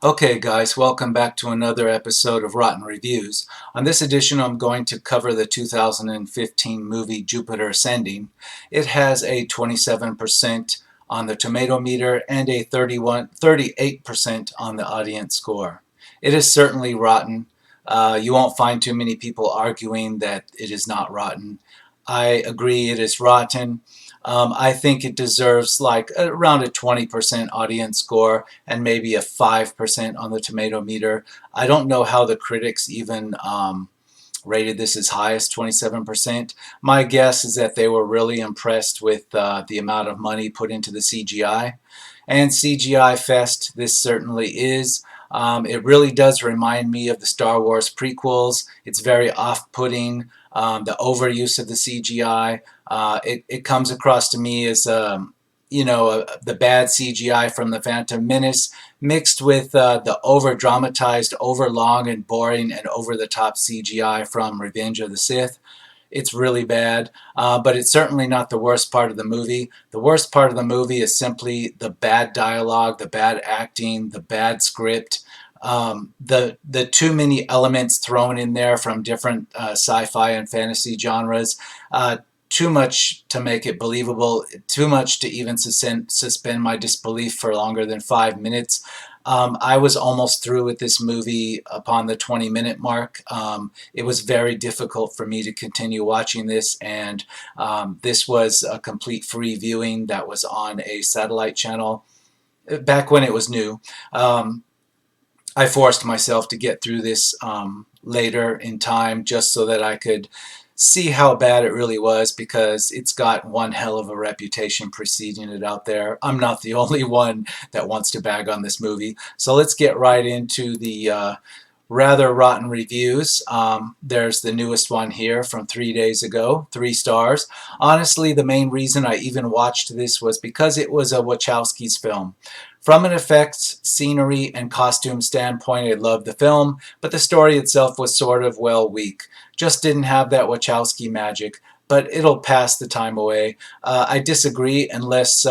Okay guys, welcome back to another episode of Rotten Reviews. On this edition I'm going to cover the 2015 movie Jupiter Ascending. It has a 27% on the tomato meter and a 38% on the audience score. It is certainly rotten. You won't find too many people arguing that it is not rotten. I agree it is rotten. I think it deserves like around a 20% audience score and maybe a 5% on the tomato meter. I don't know how the critics even rated this as high as 27%. My guess is that they were really impressed with the amount of money put into the CGI. And CGI Fest, this certainly is. It really does remind me of the Star Wars prequels. It's very off-putting. The overuse of the CGI. It comes across to me as the bad CGI from the Phantom Menace mixed with the over-dramatized, over-long and boring and over-the-top CGI from Revenge of the Sith. It's really bad, but it's certainly not the worst part of the movie. The worst part of the movie is simply the bad dialogue, the bad acting, the bad script, the too many elements thrown in there from different sci-fi and fantasy genres. Too much to make it believable, too much to even suspend my disbelief for longer than 5 minutes. I was almost through with this movie upon the 20-minute mark. It was very difficult for me to continue watching this, and this was a complete free viewing that was on a satellite channel back when it was new. I forced myself to get through this later in time just so that I could see how bad it really was, because it's got one hell of a reputation preceding it out there. I'm not the only one that wants to bag on this movie. So let's get right into the rather rotten reviews. There's the newest one here from 3 days ago, 3 stars. Honestly, the main reason I even watched this was because it was a Wachowski's film. From an effects, scenery, and costume standpoint, I loved the film, but the story itself was sort of, well, weak. Just didn't have that Wachowski magic, but it'll pass the time away. I disagree unless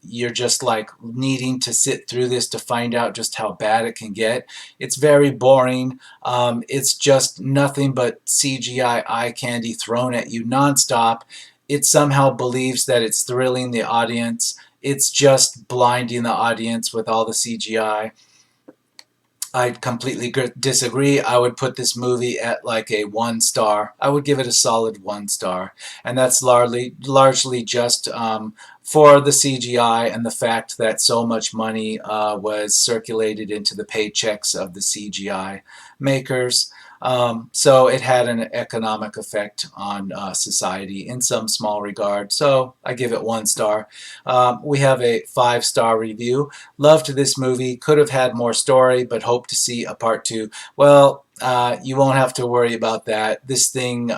you're just like needing to sit through this to find out just how bad it can get. It's very boring. It's just nothing but CGI eye candy thrown at you nonstop. It somehow believes that it's thrilling the audience. It's just blinding the audience with all the CGI. I completely disagree. I would put this movie at like a 1 star. I would give it a solid 1 star. And that's largely just for the CGI and the fact that so much money was circulated into the paychecks of the CGI makers. So it had an economic effect on society in some small regard. So I give it 1 star. We have a 5-star review. Loved this movie. Could have had more story, but hope to see a part 2. Well, you won't have to worry about that. This thing,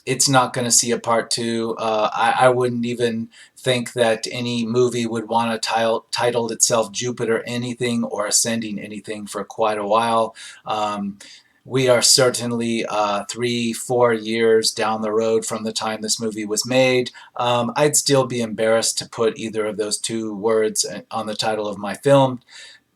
it's not going to see a part 2. I wouldn't even think that any movie would want to title itself Jupiter anything or Ascending anything for quite a while. We are certainly 3-4 years down the road from the time this movie was made. I'd still be embarrassed to put either of those two words on the title of my film,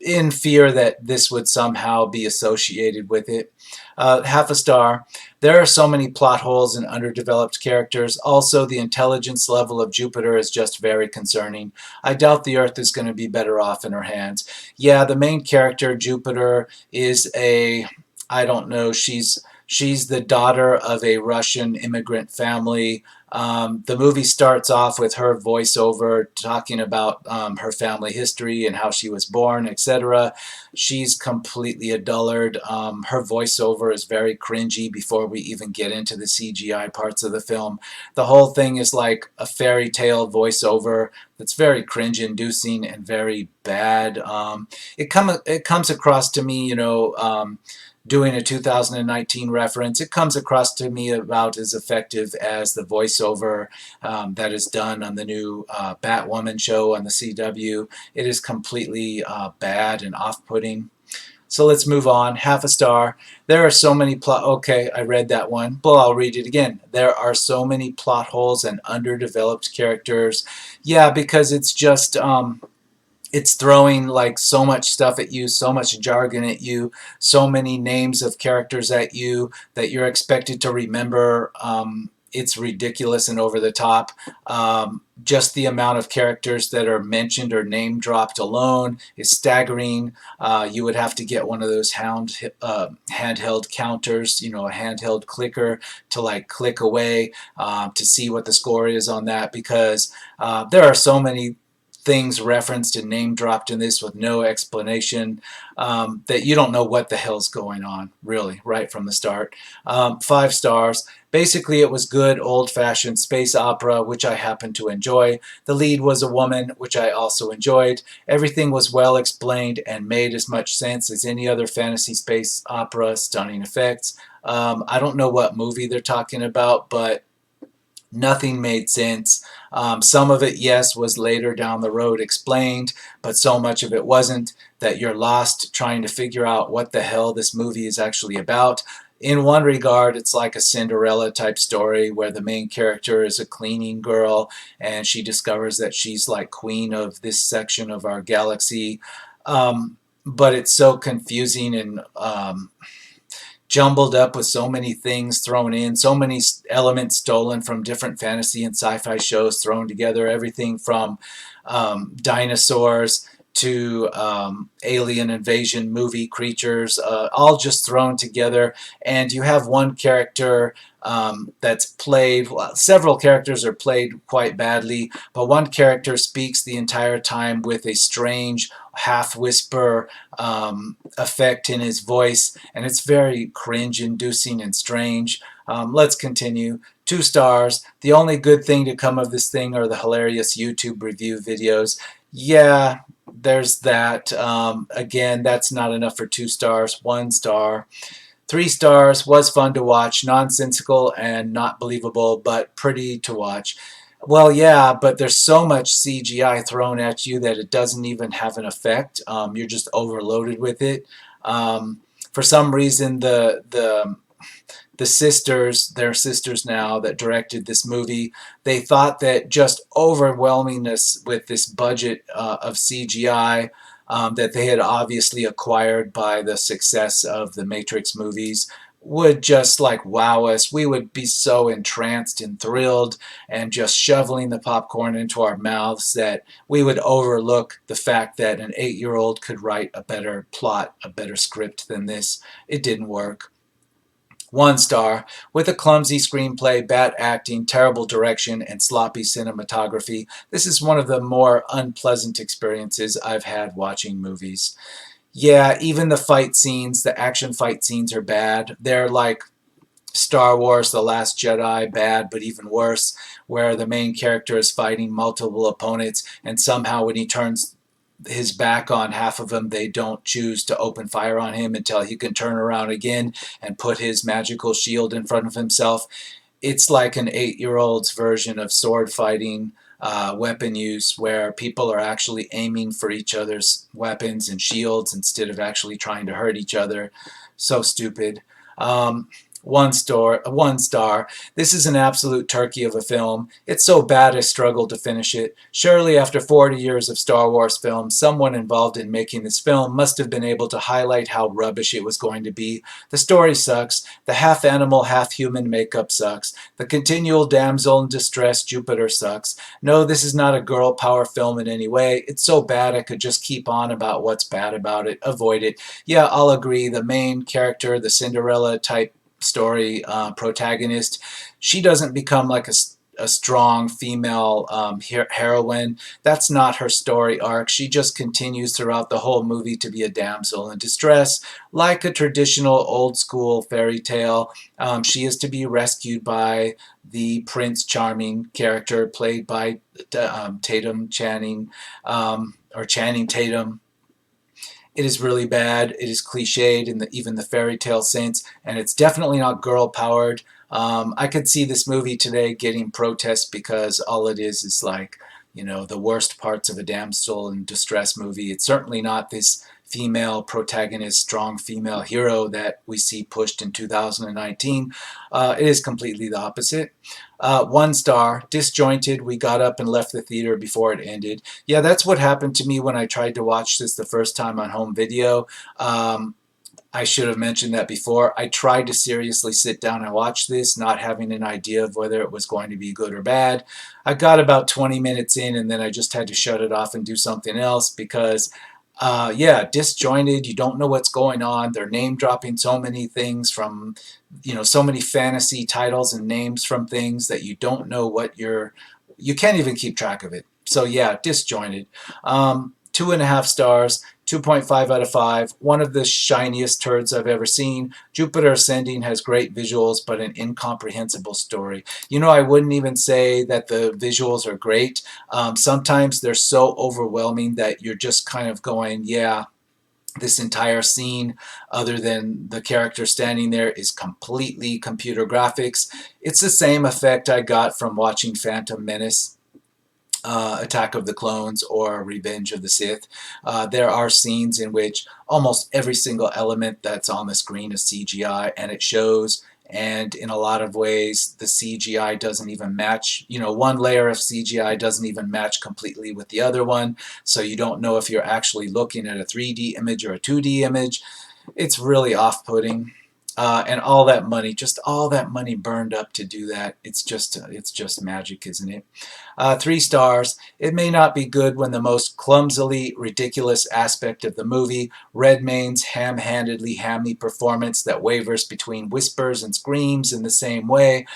in fear that this would somehow be associated with it. Half a star. There are so many plot holes and underdeveloped characters. Also, the intelligence level of Jupiter is just very concerning. I doubt the Earth is going to be better off in her hands. Yeah, the main character, Jupiter, is I don't know, she's the daughter of a Russian immigrant family. The movie starts off with her voiceover talking about her family history and how she was born, etc. She's completely a dullard. Her voiceover is very cringy before we even get into the CGI parts of the film. The whole thing is like a fairy tale voiceover that's very cringe-inducing and very bad. It comes across to me, doing a 2019 reference, it comes across to me about as effective as the voiceover that is done on the new Batwoman show on the CW. It is completely bad and off-putting. So let's move on. Half a star. There are so many plot... Okay, I read that one. Well, I'll read it again. There are so many plot holes and underdeveloped characters. Yeah, because it's just... It's throwing like so much stuff at you, so much jargon at you, so many names of characters at you that you're expected to remember. It's ridiculous and over the top. Just the amount of characters that are mentioned or name dropped alone is staggering. You would have to get one of those handheld counters, a handheld clicker to like click away to see what the score is on that, because there are so many things referenced and name dropped in this with no explanation, that you don't know what the hell's going on, really, right from the start. 5 stars. Basically, it was good old-fashioned space opera, which I happen to enjoy. The lead was a woman, which I also enjoyed. Everything was well explained and made as much sense as any other fantasy space opera. Stunning effects. I don't know what movie they're talking about, but nothing made sense. Some of it, yes, was later down the road explained, but so much of it wasn't that you're lost trying to figure out what the hell this movie is actually about. In one regard, it's like a Cinderella type story where the main character is a cleaning girl and she discovers that she's like queen of this section of our galaxy. But it's so confusing and jumbled up with so many things thrown in, so many elements stolen from different fantasy and sci-fi shows thrown together, everything from dinosaurs to alien invasion movie creatures, all just thrown together. And you have one character that's played, well, several characters are played quite badly, but one character speaks the entire time with a strange half whisper effect in his voice, and it's very cringe inducing and strange. Let's continue. 2 stars. The only good thing to come of this thing are the hilarious YouTube review videos. Yeah, there's that. Again, that's not enough for 2 stars. 1 star. 3 stars. Was fun to watch. Nonsensical and not believable, but pretty to watch. Well, yeah, but there's so much CGI thrown at you that it doesn't even have an effect. You're just overloaded with it. For some reason, the sisters, their sisters now that directed this movie, they thought that just overwhelming us with this budget of CGI that they had obviously acquired by the success of the Matrix movies would just like wow us. We would be so entranced and thrilled and just shoveling the popcorn into our mouths that we would overlook the fact that an 8-year-old could write a better plot, a better script than this. It didn't work. 1 star. With a clumsy screenplay, bad acting, terrible direction, and sloppy cinematography, this is one of the more unpleasant experiences I've had watching movies. Yeah, even the fight scenes, the action fight scenes are bad. They're like Star Wars The Last Jedi, bad, but even worse, where the main character is fighting multiple opponents, and somehow when he turns his back on half of them, they don't choose to open fire on him until he can turn around again and put his magical shield in front of himself. It's like an 8-year-old's version of sword fighting, weapon use, where people are actually aiming for each other's weapons and shields instead of actually trying to hurt each other. So stupid. 1 star. This is an absolute turkey of a film. It's so bad I struggled to finish it. Surely after 40 years of Star Wars films, someone involved in making this film must have been able to highlight how rubbish it was going to be. The story sucks. The half-animal, half-human makeup sucks. The continual damsel in distress Jupiter sucks. No, this is not a girl power film in any way. It's so bad I could just keep on about what's bad about it. Avoid it. Yeah, I'll agree. The main character, the Cinderella type story protagonist, she doesn't become like a strong female heroine. That's not her story arc. She just continues throughout the whole movie to be a damsel in distress, like a traditional old school fairy tale. She is to be rescued by the Prince Charming character played by Tatum Channing, or Channing Tatum. It is really bad. It is cliched in even the fairy tale sense, and it's definitely not girl powered. I could see this movie today getting protests because all it is like, the worst parts of a damsel in distress movie. It's certainly not this female protagonist, strong female hero that we see pushed in 2019. It is completely the opposite. 1 star, disjointed. We got up and left the theater before it ended. Yeah, that's what happened to me when I tried to watch this the first time on home video. I should have mentioned that before. I tried to seriously sit down and watch this, not having an idea of whether it was going to be good or bad. I got about 20 minutes in, and then I just had to shut it off and do something else because, yeah, disjointed. You don't know what's going on. They're name dropping so many things from, so many fantasy titles and names from things that you don't know what you can't even keep track of it. So, yeah, disjointed. 2.5 stars. 2.5 out of 5. One of the shiniest turds I've ever seen. Jupiter Ascending has great visuals, but an incomprehensible story. I wouldn't even say that the visuals are great. Sometimes they're so overwhelming that you're just kind of going, yeah, this entire scene, other than the character standing there, is completely computer graphics. It's the same effect I got from watching Phantom Menace, Attack of the Clones, or Revenge of the Sith. There are scenes in which almost every single element that's on the screen is CGI, and it shows. And in a lot of ways, the CGI doesn't even match. One layer of CGI doesn't even match completely with the other one, so you don't know if you're actually looking at a 3D image or a 2D image. It's really off-putting. And all that money, just all that money burned up to do that. It's just magic, isn't it? 3 stars. It may not be good when the most clumsily ridiculous aspect of the movie, Redmayne's ham-handedly hammy performance that wavers between whispers and screams in the same way,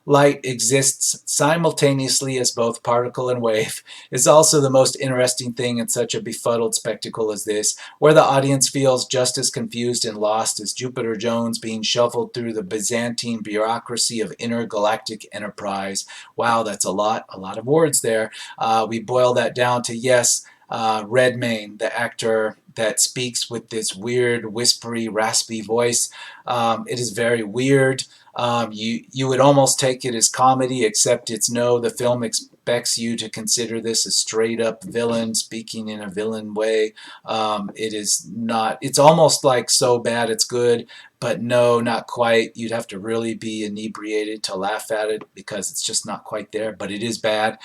light exists simultaneously as both particle and wave, is also the most interesting thing in such a befuddled spectacle as this, where the audience feels just as confused and lost as Jupiter Jones being shuffled through the Byzantine bureaucracy of intergalactic enterprise. Wow, that's a lot of words there. We boil that down to, yes, Redmayne, the actor that speaks with this weird, whispery, raspy voice. It is very weird. You would almost take it as comedy, except it's no. The film expects you to consider this a straight-up villain speaking in a villain way. It is not. It's almost like so bad it's good, but no, not quite. You'd have to really be inebriated to laugh at it because it's just not quite there, but it is bad.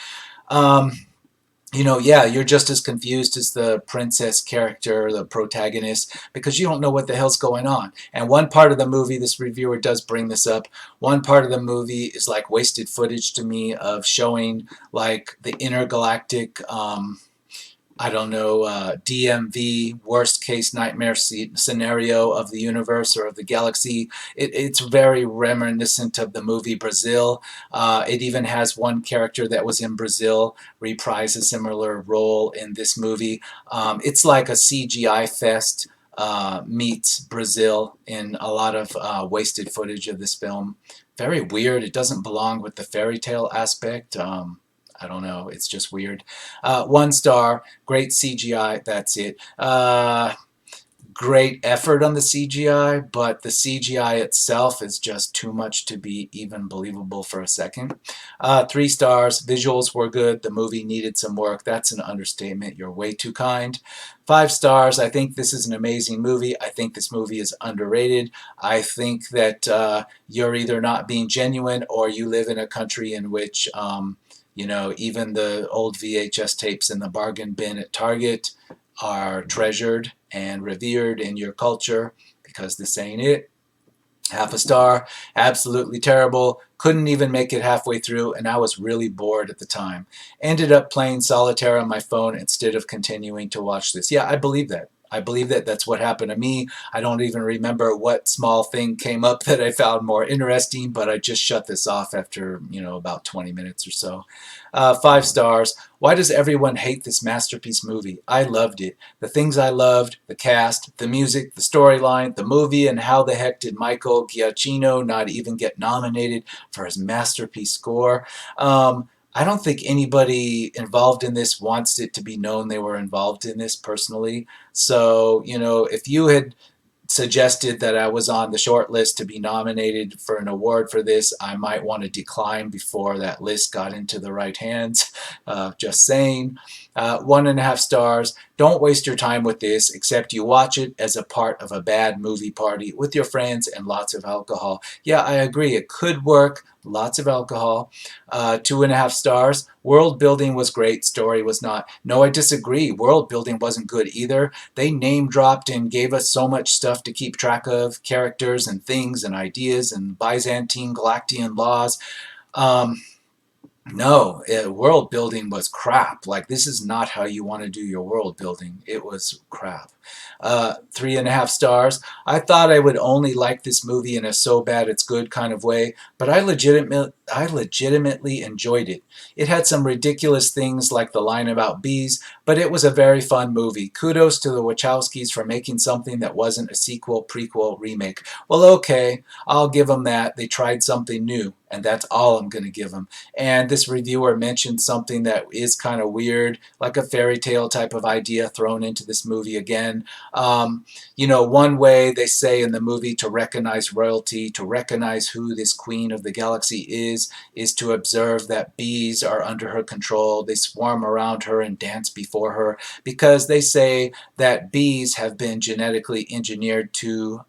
Yeah, you're just as confused as the princess character, the protagonist, because you don't know what the hell's going on. And one part of the movie, this reviewer does bring this up, one part of the movie is like wasted footage to me of showing like the intergalactic, I don't know, DMV, worst case nightmare scenario of the universe or of the galaxy. It's very reminiscent of the movie Brazil. It even has one character that was in Brazil reprise a similar role in this movie. It's like a CGI fest meets Brazil in a lot of wasted footage of this film. Very weird. It doesn't belong with the fairy tale aspect. I don't know. It's just weird. 1 star. Great CGI. That's it. Great effort on the CGI, but the CGI itself is just too much to be even believable for a second. 3 stars. Visuals were good. The movie needed some work. That's an understatement. You're way too kind. 5 stars. I think this is an amazing movie. I think this movie is underrated. I think that you're either not being genuine or you live in a country in which even the old VHS tapes in the bargain bin at Target are treasured and revered in your culture, because this ain't it. 0.5 star. Absolutely terrible. Couldn't even make it halfway through, and I was really bored at the time. Ended up playing solitaire on my phone instead of continuing to watch this. Yeah, I believe that. I believe that that's what happened to me. I don't even remember what small thing came up that I found more interesting, but I just shut this off after, about 20 minutes or so. 5 stars. Why does everyone hate this masterpiece movie? I loved it. The things I loved, the cast, the music, the storyline, the movie, and how the heck did Michael Giacchino not even get nominated for his masterpiece score? I don't think anybody involved in this wants it to be known they were involved in this personally. So, if you had suggested that I was on the short list to be nominated for an award for this, I might want to decline before that list got into the right hands. Just saying. 1.5 stars. Don't waste your time with this, except you watch it as a part of a bad movie party with your friends and lots of alcohol. Yeah, I agree. It could work. Lots of alcohol. 2.5 stars. World building was great. Story was not. No, I disagree. World building wasn't good either. They name dropped and gave us so much stuff to keep track of, characters and things and ideas and Byzantine Galactian laws. Um, no, world building was crap. Like, this is not how you want to do your world building. It was crap. 3.5 stars. I thought I would only like this movie in a so bad it's good kind of way, but I legitimately enjoyed it. It had some ridiculous things like the line about bees, but it was a very fun movie. Kudos to the Wachowskis for making something that wasn't a sequel, prequel, remake. Well, okay, I'll give them that. They tried something new, and that's all I'm going to give them. And this reviewer mentioned something that is kind of weird, like a fairy tale type of idea thrown into this movie again. Um, one way they say in the movie to recognize royalty, to recognize who this queen of the galaxy is to observe that bees are under her control. They swarm around her and dance before her because they say that bees have been genetically engineered to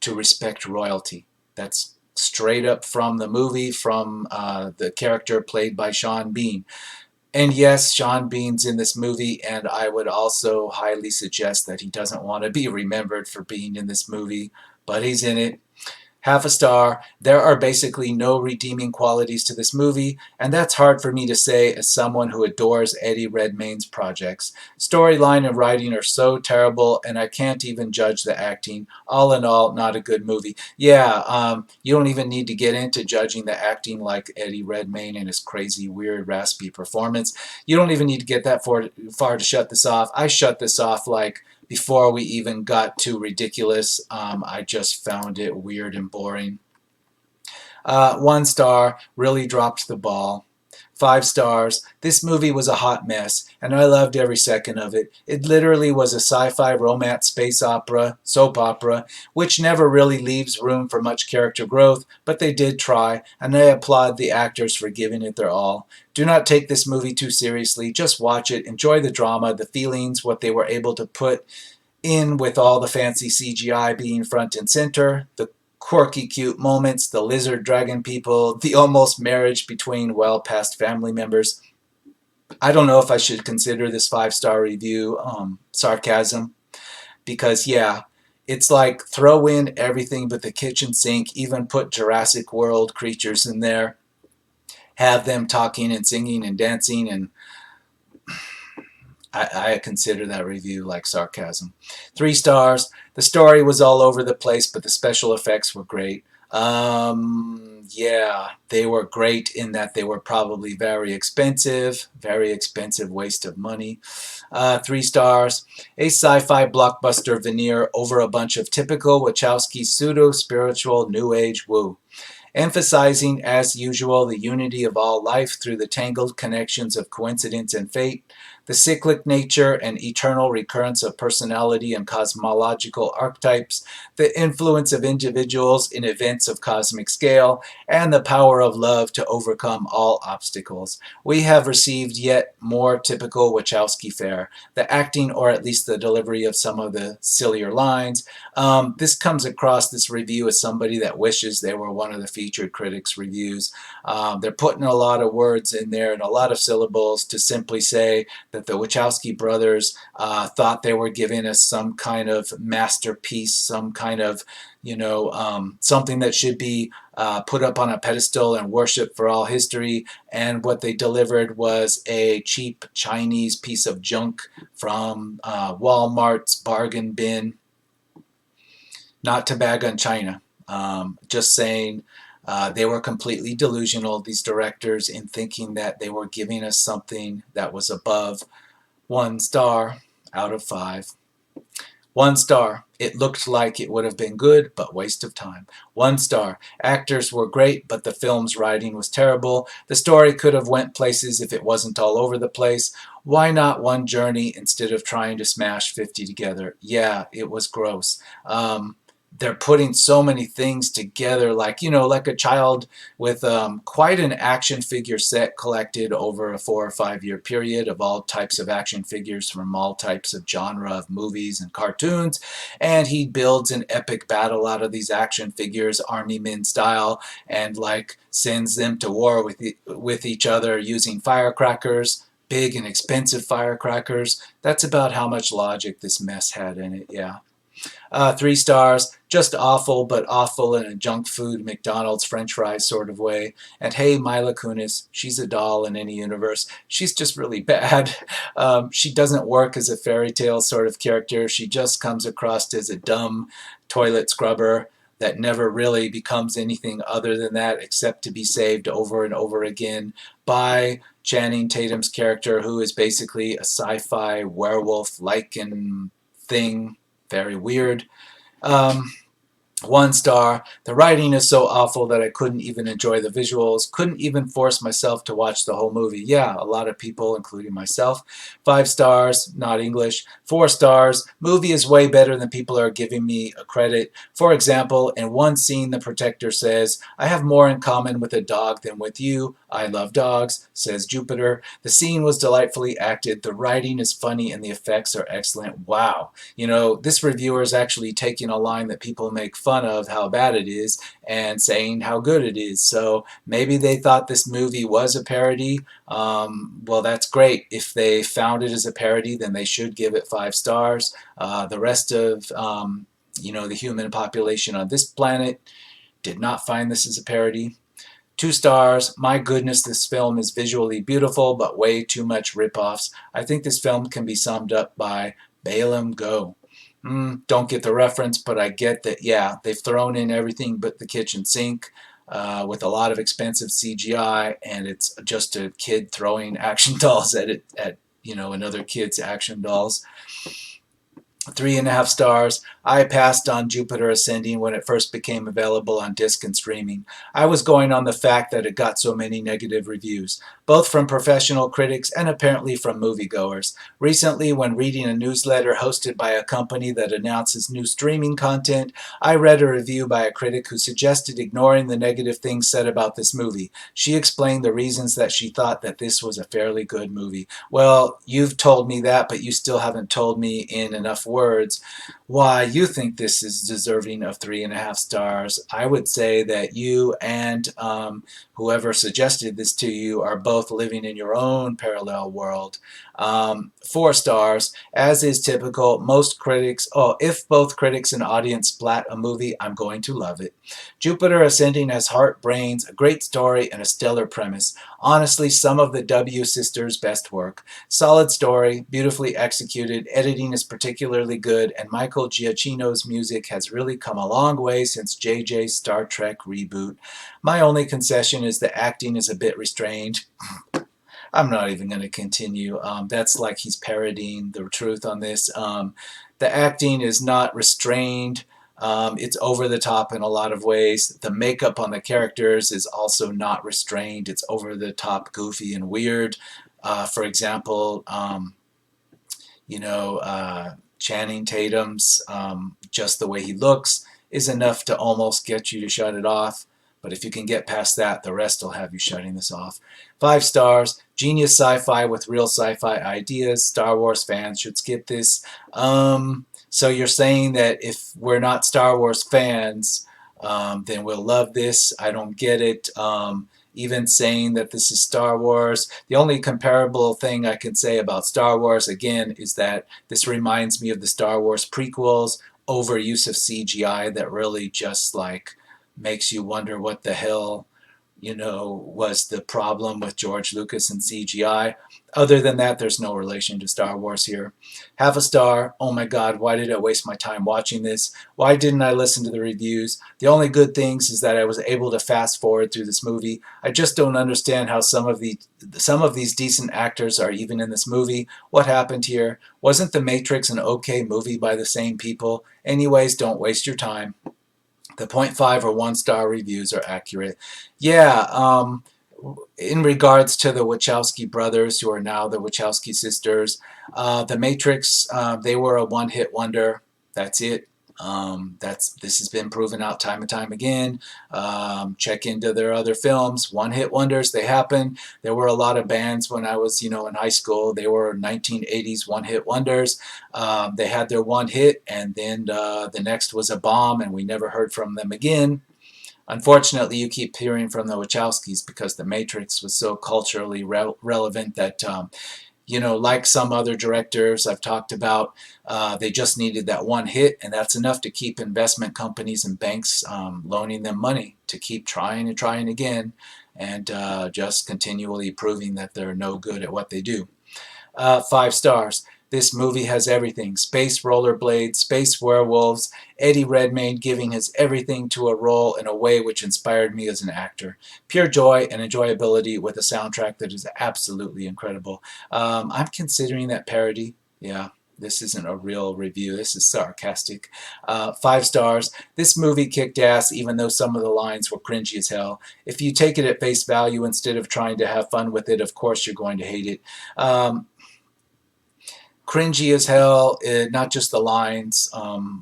respect royalty. That's straight up from the movie, from the character played by Sean Bean. And yes, Sean Bean's in this movie, and I would also highly suggest that he doesn't want to be remembered for being in this movie, but he's in it. 0.5 star. There are basically no redeeming qualities to this movie, and that's hard for me to say as someone who adores Eddie Redmayne's projects. Storyline and writing are so terrible, and I can't even judge the acting. All in all, not a good movie. Yeah, you don't even need to get into judging the acting like Eddie Redmayne and his crazy, weird, raspy performance. You don't even need to get that far to shut this off. I shut this off like before we even got too ridiculous. I just found it weird and boring. 1 star, really dropped the ball. 5 stars, this movie was a hot mess, and I loved every second of it. It literally was a sci-fi romance space opera, soap opera, which never really leaves room for much character growth, but they did try, and I applaud the actors for giving it their all. Do not take this movie too seriously, just watch it, enjoy the drama, the feelings, what they were able to put in with all the fancy CGI being front and center, the quirky, cute moments, the lizard dragon people, the almost marriage between well past family members. I don't know if I should consider this 5 star review sarcasm because, yeah, it's like throw in everything but the kitchen sink, even put Jurassic World creatures in there, have them talking and singing and dancing, and I consider that review like sarcasm. 3 stars. The story was all over the place, but the special effects were great. Yeah, they were great in that they were probably very expensive waste of money. 3 stars. A sci-fi blockbuster veneer over a bunch of typical Wachowski pseudo-spiritual new age woo, emphasizing, as usual, the unity of all life through the tangled connections of coincidence and fate, the cyclic nature and eternal recurrence of personality and cosmological archetypes, the influence of individuals in events of cosmic scale, and the power of love to overcome all obstacles. We have received yet more typical Wachowski fare, the acting or at least the delivery of some of the sillier lines. This comes across this review as somebody that wishes they were one of the featured critics' reviews. They're putting a lot of words in there and a lot of syllables to simply say that the Wachowski brothers thought they were giving us some kind of masterpiece, some kind of, something that should be put up on a pedestal and worshiped for all history. And what they delivered was a cheap Chinese piece of junk from Walmart's bargain bin. Not to bag on China, just saying they were completely delusional, these directors, in thinking that they were giving us something that was above 1 star out of 5. 1 star. It looked like it would have been good, but waste of time. 1 star. Actors were great, but the film's writing was terrible. The story could have went places if it wasn't all over the place. Why not one journey instead of trying to smash 50 together? Yeah, it was gross. they're putting so many things together, like, like a child with quite an action figure set collected over a 4 or 5 year period of all types of action figures from all types of genre of movies and cartoons. And he builds an epic battle out of these action figures, army men style, and like sends them to war with each other using firecrackers, big and expensive firecrackers. That's about how much logic this mess had in it, yeah. 3 stars, just awful, but awful in a junk food McDonald's French fries sort of way. And hey, Mila Kunis, she's a doll in any universe. She's just really bad. She doesn't work as a fairy tale sort of character. She just comes across as a dumb toilet scrubber that never really becomes anything other than that, except to be saved over and over again by Channing Tatum's character, who is basically a sci-fi werewolf lichen thing. Very weird. Um, 1 star. The writing is so awful that I couldn't even enjoy the visuals, couldn't even force myself to watch the whole movie. Yeah, a lot of people, including myself. 5 stars, not English. 4 stars. Movie is way better than people are giving me a credit. For example, in one scene, the protector says, "I have more in common with a dog than with you. I love dogs," says Jupiter. The scene was delightfully acted. The writing is funny and the effects are excellent. Wow. This reviewer is actually taking a line that people make fun of how bad it is and saying how good it is. So maybe they thought this movie was a parody. Well, that's great. If they found it as a parody, then they should give it 5 stars. The rest of the human population on this planet did not find this as a parody. 2 stars. My goodness, this film is visually beautiful, but way too much ripoffs. I think this film can be summed up by Balaam Go. Don't get the reference, but I get that, yeah, they've thrown in everything but the kitchen sink with a lot of expensive CGI, and it's just a kid throwing action dolls at another kid's action dolls. 3.5 stars. I passed on Jupiter Ascending when it first became available on disc and streaming. I was going on the fact that it got so many negative reviews, both from professional critics and apparently from moviegoers. Recently, when reading a newsletter hosted by a company that announces new streaming content, I read a review by a critic who suggested ignoring the negative things said about this movie. She explained the reasons that she thought that this was a fairly good movie. Well, you've told me that, but you still haven't told me in enough words why you think this is deserving of 3.5 stars. I would say that you and whoever suggested this to you are both living in your own parallel world. 4 stars. As is typical, if both critics and audience splat a movie, I'm going to love it. Jupiter Ascending has heart, brains, a great story, and a stellar premise. Honestly, some of the W sisters' best work. Solid story, beautifully executed, editing is particularly good, and Michael Giacchino's music has really come a long way since JJ's Star Trek reboot. My only concession is the acting is a bit restrained. I'm not even going to continue. That's like he's parodying the truth on this. The acting is not restrained. It's over the top in a lot of ways. The makeup on the characters is also not restrained. It's over the top, goofy, and weird. For example, Channing Tatum's, just the way he looks is enough to almost get you to shut it off. But if you can get past that, the rest will have you shutting this off. 5 stars. Genius sci-fi with real sci-fi ideas. Star Wars fans should skip this. So you're saying that if we're not Star Wars fans, then we'll love this? I don't get it. Even saying that this is Star Wars. The only comparable thing I can say about Star Wars, again, is that this reminds me of the Star Wars prequels, overuse of CGI that really just like makes you wonder what the hell, was the problem with George Lucas and CGI. Other than that, there's no relation to Star Wars here. 0.5 star. Oh my God, why did I waste my time watching this? Why didn't I listen to the reviews? The only good things is that I was able to fast forward through this movie. I just don't understand how some of these decent actors are even in this movie. What happened here? Wasn't The Matrix an okay movie by the same people? Anyways, don't waste your time. The 0.5 or 1 star reviews are accurate. Yeah, in regards to the Wachowski brothers, who are now the Wachowski sisters, The Matrix, they were a one-hit wonder. That's it. This has been proven out time and time again. Check into their other films, one-hit wonders. They happen. There were a lot of bands when I was, in high school. They were 1980s one-hit wonders. They had their one hit, and then the next was a bomb, and we never heard from them again. Unfortunately, you keep hearing from the Wachowskis because The Matrix was so culturally relevant that like some other directors I've talked about, they just needed that one hit, and that's enough to keep investment companies and banks loaning them money to keep trying and trying again, and just continually proving that they're no good at what they do. 5 stars. This movie has everything. Space rollerblades, space werewolves, Eddie Redmayne giving his everything to a role in a way which inspired me as an actor. Pure joy and enjoyability with a soundtrack that is absolutely incredible. I'm considering that parody. Yeah, this isn't a real review. This is sarcastic. 5 stars. This movie kicked ass even though some of the lines were cringy as hell. If you take it at face value instead of trying to have fun with it, of course you're going to hate it. Cringy as hell, not just the lines,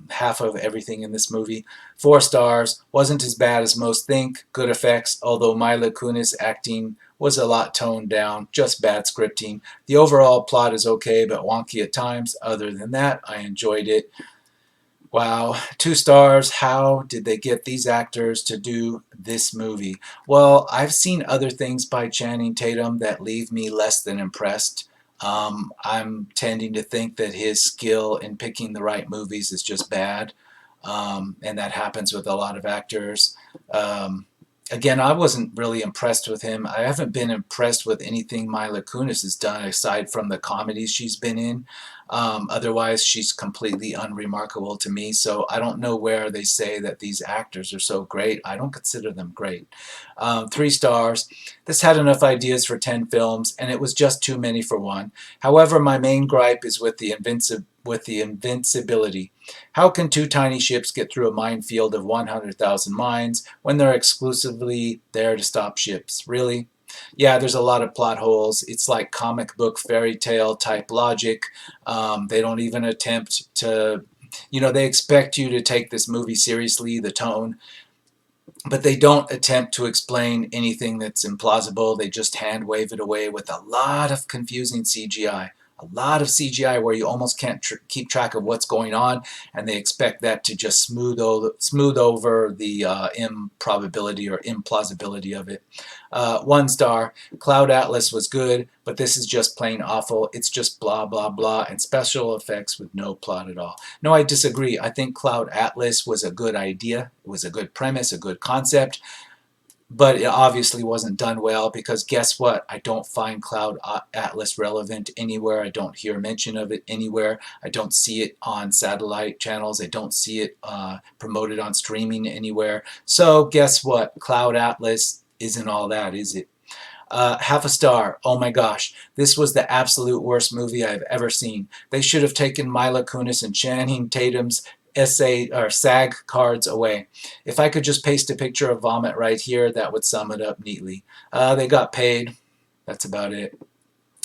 half of everything in this movie. 4 stars, wasn't as bad as most think, good effects, although Mila Kunis acting was a lot toned down, just bad scripting. The overall plot is okay, but wonky at times. Other than that, I enjoyed it. Wow, 2 stars. How did they get these actors to do this movie? Well, I've seen other things by Channing Tatum that leave me less than impressed. I'm tending to think that his skill in picking the right movies is just bad, and that happens with a lot of actors. Um, Again, I wasn't really impressed with him. I haven't been impressed with anything Mila Kunis has done aside from the comedies she's been in. Otherwise, she's completely unremarkable to me. So I don't know where they say that these actors are so great. I don't consider them great. 3 stars. This had enough ideas for 10 films, and it was just too many for one. However, my main gripe is with the invincibility. How can two tiny ships get through a minefield of 100,000 mines when they're exclusively there to stop ships? Really? Yeah, there's a lot of plot holes. It's like comic book fairy tale type logic. They don't even attempt to, they expect you to take this movie seriously, the tone, but they don't attempt to explain anything that's implausible. They just hand wave it away with a lot of confusing CGI. A lot of CGI where you almost can't keep track of what's going on, and they expect that to just smooth over the improbability or implausibility of it. 1 star. Cloud Atlas was good, but this is just plain awful. It's just blah, blah, blah, and special effects with no plot at all. No, I disagree. I think Cloud Atlas was a good idea. It was a good premise, a good concept, but it obviously wasn't done well because guess what? I don't find Cloud Atlas relevant anywhere. I don't hear mention of it anywhere. I don't see it on satellite channels. I don't see it promoted on streaming anywhere. So guess what? Cloud Atlas isn't all that, is it? 1/2 star. Oh my gosh, this was the absolute worst movie I've ever seen. They should have taken Mila Kunis and Channing Tatum's essay or SAG cards away. If I could just paste a picture of vomit right here, that would sum it up neatly. They got paid. That's about it.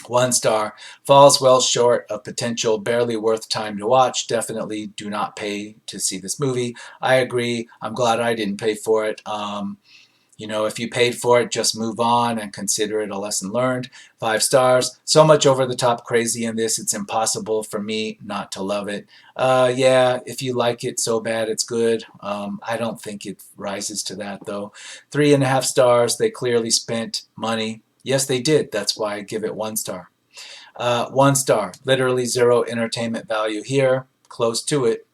1 star. Falls well short of potential, barely worth time to watch. Definitely do not pay to see this movie. I agree. I'm glad I didn't pay for it. If you paid for it, just move on and consider it a lesson learned. 5 stars. So much over the top crazy in this, it's impossible for me not to love it. Yeah, if you like it so bad, it's good. I don't think it rises to that, though. 3.5 stars. They clearly spent money. Yes, they did. That's why I give it 1 star. 1 star. Literally zero entertainment value here. Close to it.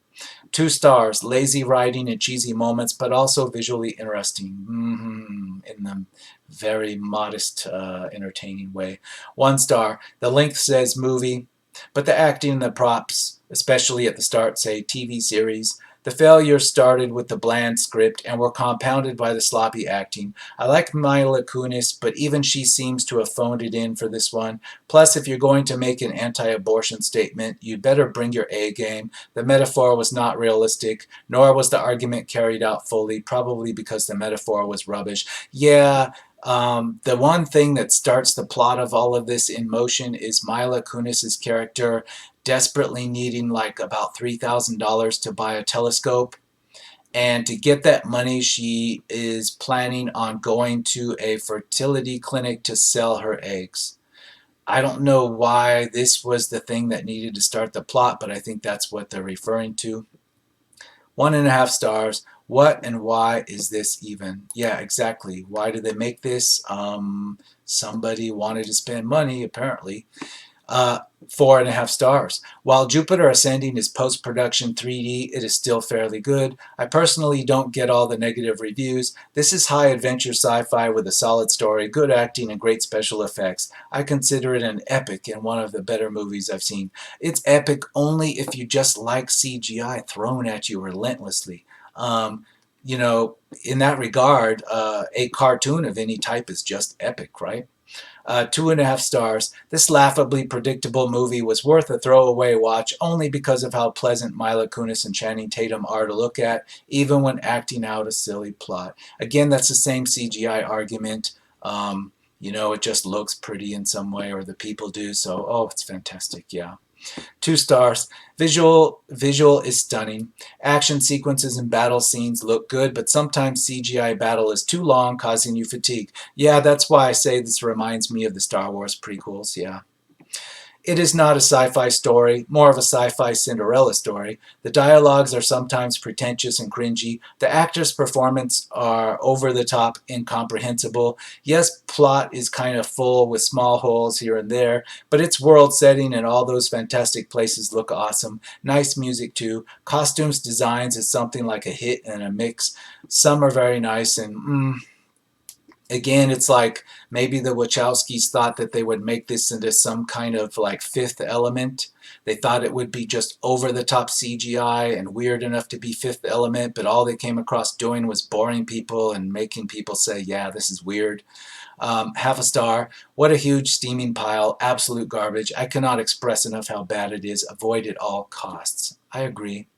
2 stars, lazy writing and cheesy moments, but also visually interesting in the very modest, entertaining way. 1 star, the length says movie, but the acting and the props, especially at the start, say TV series. The failures started with the bland script and were compounded by the sloppy acting. I like Mila Kunis, but even she seems to have phoned it in for this one. Plus, if you're going to make an anti-abortion statement, you'd better bring your A game. The metaphor was not realistic, nor was the argument carried out fully, probably because the metaphor was rubbish. Yeah, the one thing that starts the plot of all of this in motion is Mila Kunis's character desperately needing like about $3,000 to buy a telescope. And to get that money, she is planning on going to a fertility clinic to sell her eggs. I don't know why this was the thing that needed to start the plot, but I think that's what they're referring to. 1.5 stars. What and why is this even? Yeah, exactly. Why did they make this? Somebody wanted to spend money, apparently. uh, 4.5 stars. While Jupiter Ascending is post-production 3D, it is still fairly good. I personally don't get all the negative reviews. This is high adventure sci-fi with a solid story, good acting, and great special effects. I consider it an epic and one of the better movies I've seen. It's epic only if you just like CGI thrown at you relentlessly. Um, you know, in that regard, a cartoon of any type is just epic, right? 2.5 stars. This laughably predictable movie was worth a throwaway watch only because of how pleasant Mila Kunis and Channing Tatum are to look at, even when acting out a silly plot. Again, that's the same CGI argument. It just looks pretty in some way, or the people do. So, oh, it's fantastic. Yeah. 2 stars. Visual is stunning. Action sequences and battle scenes look good, but sometimes CGI battle is too long, causing you fatigue. Yeah, that's why I say this reminds me of the Star Wars prequels. Yeah. It is not a sci-fi story, more of a sci-fi Cinderella story. The dialogues are sometimes pretentious and cringy. The actors' performances are over the top, incomprehensible. Yes, plot is kind of full with small holes here and there, but its world setting and all those fantastic places look awesome. Nice music too. Costumes designs is something like a hit and a mix. Some are very nice and again, it's like maybe the Wachowskis thought that they would make this into some kind of like Fifth Element. They thought it would be just over the top CGI and weird enough to be Fifth Element, but all they came across doing was boring people and making people say, yeah, this is weird. 0.5 star. What a huge steaming pile. Absolute garbage. I cannot express enough how bad it is. Avoid at all costs. I agree.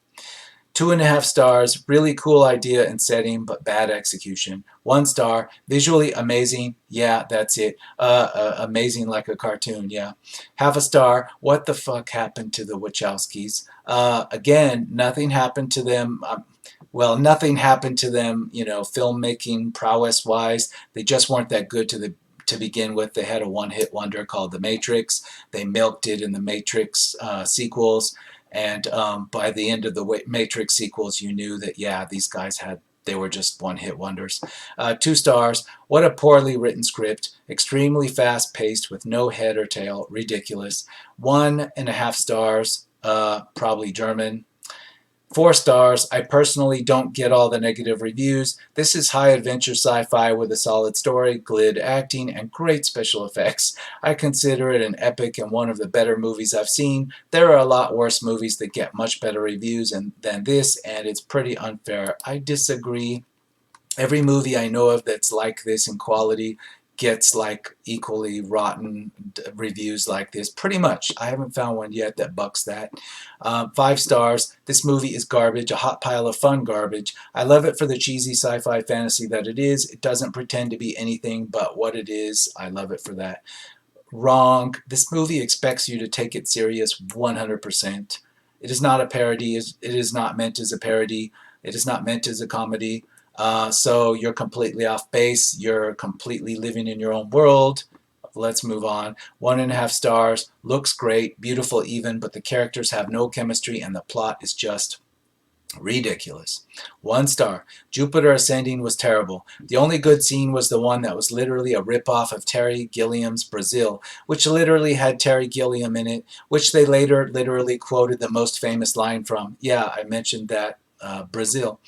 2.5 stars, really cool idea and setting, but bad execution. 1 star, visually amazing. Yeah, that's it. Amazing like a cartoon. Yeah. 0.5 star, what the fuck happened to the Wachowskis? Again, nothing happened to them. Nothing happened to them, filmmaking prowess wise. They just weren't that good to begin with. They had a one-hit wonder called The Matrix. They milked it in the Matrix sequels. And by the end of the Matrix sequels, you knew that, yeah, these guys they were just one-hit wonders. 2 stars. What a poorly written script. Extremely fast-paced with no head or tail. Ridiculous. 1.5 stars. Probably German. 4 stars. I personally don't get all the negative reviews. This is high adventure sci-fi with a solid story, glid acting, and great special effects. I consider it an epic and one of the better movies I've seen. There are a lot worse movies that get much better reviews than this, and it's pretty unfair. I disagree. Every movie I know of that's like this in quality gets like equally rotten reviews like this. Pretty much. I haven't found one yet that bucks that. 5 stars. This movie is garbage, a hot pile of fun garbage. I love it for the cheesy sci-fi fantasy that it is. It doesn't pretend to be anything but what it is. I love it for that. Wrong. This movie expects you to take it serious 100%. It is not a parody. It is not meant as a parody. It is not meant as a comedy. So you're completely off base. You're completely living in your own world. Let's move on. 1.5 stars. Looks great, beautiful even, but the characters have no chemistry and the plot is just ridiculous. 1 star. Jupiter Ascending was terrible. The only good scene was the one that was literally a ripoff of Terry Gilliam's Brazil, which literally had Terry Gilliam in it, which they later literally quoted the most famous line from. Yeah, I mentioned that, Brazil.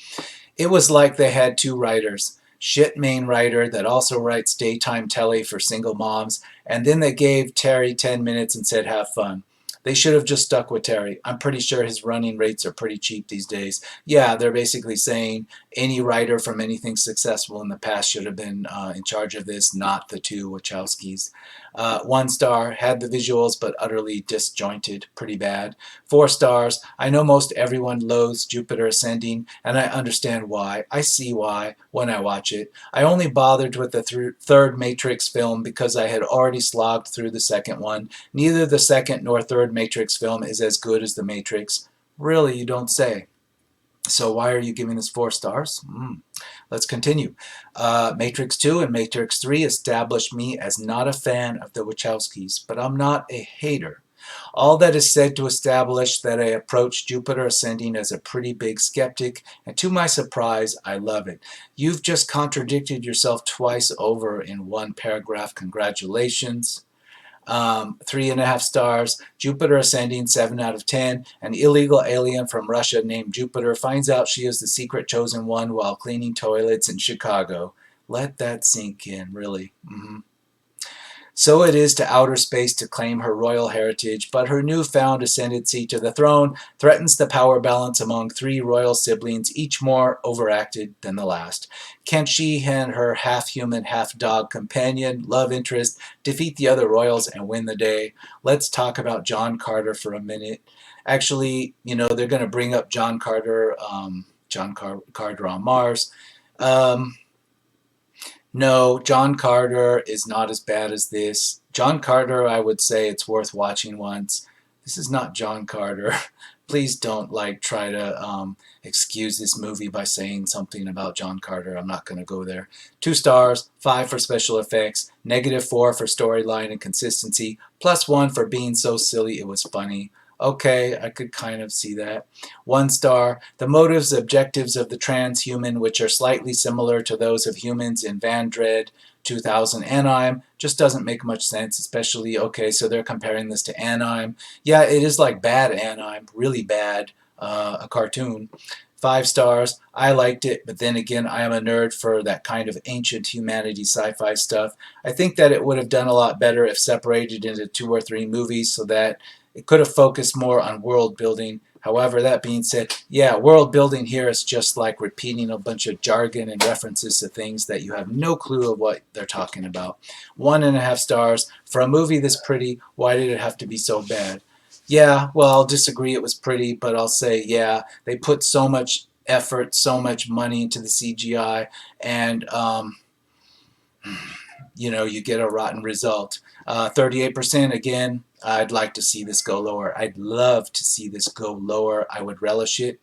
It was like they had two writers. Shit main writer that also writes daytime telly for single moms, and then they gave Terry 10 minutes and said have fun. They should have just stuck with Terry. I'm pretty sure his running rates are pretty cheap these days. Yeah, they're basically saying any writer from anything successful in the past should have been in charge of this, not the two Wachowskis. 1 star, had the visuals but utterly disjointed, pretty bad. 4 stars, I know most everyone loathes Jupiter Ascending, and I understand why. I see why when I watch it. I only bothered with the third Matrix film because I had already slogged through the second one. Neither the second nor third Matrix film is as good as the Matrix. Really, you don't say. So why are you giving this 4 stars? Let's continue. Matrix 2 and Matrix 3 established me as not a fan of the Wachowskis, but I'm not a hater. All that is said to establish that I approach Jupiter Ascending as a pretty big skeptic, and to my surprise, I love it. You've just contradicted yourself twice over in one paragraph. Congratulations. 3.5 stars. Jupiter Ascending, 7 out of 10. An illegal alien from Russia named Jupiter finds out she is the secret chosen one while cleaning toilets in Chicago. Let that sink in, really. So it is to outer space to claim her royal heritage, but her newfound ascendancy to the throne threatens the power balance among 3 royal siblings, each more overacted than the last. Can she and her half-human, half-dog companion, love interest, defeat the other royals and win the day? Let's talk about John Carter for a minute. Actually, they're going to bring up John Carter, Carter on Mars. No, John Carter is not as bad as this. John Carter, I would say it's worth watching once. This is not John Carter. Please don't try to excuse this movie by saying something about John Carter. I'm not going to go there. 2 stars, 5 for special effects, -4 for storyline and consistency, +1 for being so silly it was funny. Okay, I could kind of see that. 1 star, the motives, objectives of the transhuman, which are slightly similar to those of humans in Van Dread 2000 Anime, just doesn't make much sense, especially, okay, so they're comparing this to Anime. Yeah, it is like bad Anime, really bad, a cartoon. 5 stars, I liked it, but then again, I am a nerd for that kind of ancient humanity sci-fi stuff. I think that it would have done a lot better if separated into 2 or 3 movies so that it could have focused more on world building. However, that being said, yeah, world building here is just like repeating a bunch of jargon and references to things that you have no clue of what they're talking about. 1.5 stars. For a movie this pretty, why did it have to be so bad? Yeah, well, I'll disagree it was pretty, but I'll say, yeah, they put so much effort, so much money into the CGI, and you get a rotten result. 38%, again, I'd like to see this go lower. I'd love to see this go lower. I would relish it.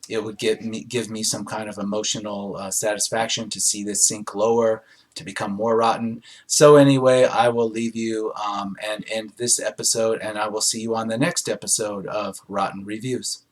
It would give me some kind of emotional satisfaction to see this sink lower, to become more rotten. So anyway, I will leave you and end this episode, and I will see you on the next episode of Rotten Reviews.